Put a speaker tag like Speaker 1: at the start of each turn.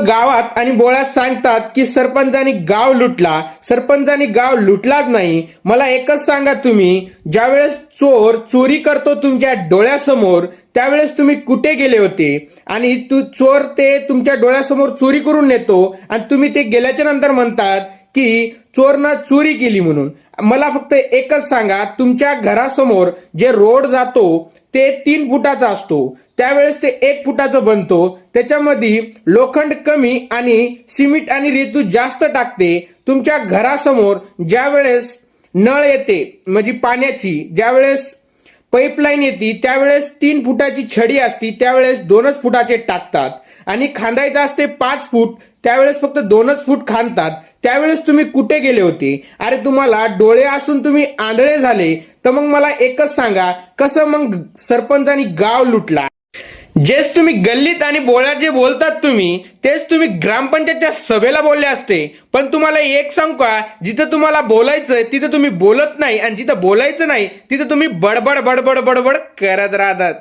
Speaker 1: गावात आणि बोळ्यात सांगतात की सरपंचानी गाव लुटला. सरपंचानी गाव लुटलाच नाही. मला एकच सांगा, तुम्ही ज्यावेळेस चोर चोरी करतो तुमच्या डोळ्यासमोर त्यावेळेस तुम्ही कुठे गेले होते? आणि चोर ते तुमच्या डोळ्यासमोर चोरी करून नेतो आणि तुम्ही ते गेल्याच्या नंतर म्हणतात की चोरनं चोरी केली म्हणून. मला फक्त एकच सांगा, तुमच्या घरासमोर जे रोड जातो ते 3 फुटाचा असतो, त्यावेळेस ते 1 फुटाचं बनतो. त्याच्यामध्ये लोखंड कमी आणि सिमेंट आणि रेतू जास्त टाकते. तुमच्या घरासमोर ज्या वेळेस नळ येते म्हणजे पाण्याची, ज्यावेळेस पाईपलाईन येते त्यावेळेस 3 फुटाची छडी असती, त्यावेळेस 2च फुटाचे टाकतात. आणि खांदायचं असते 5 फूट, त्यावेळेस फक्त 2च फूट खांदतात. त्यावेळेस तुम्ही कुठे गेले होते? अरे तुम्हाला डोळे असून तुम्ही आंधळे झाले. तर मग मला एकच सांगा, कसं मग सरपंचानी गाव लुटला? जेच तुम्ही गल्लीत आणि बोळ्यात जे बोलतात तुम्ही, तेच तुम्ही ग्रामपंचायतच्या सभेला बोलले असते. पण तुम्हाला एक सांगू का, जिथं तुम्हाला बोलायचं तिथं तुम्ही बोलत नाही आणि जिथं बोलायचं नाही तिथं तुम्ही बडबड बडबड बडबड करत राहतात.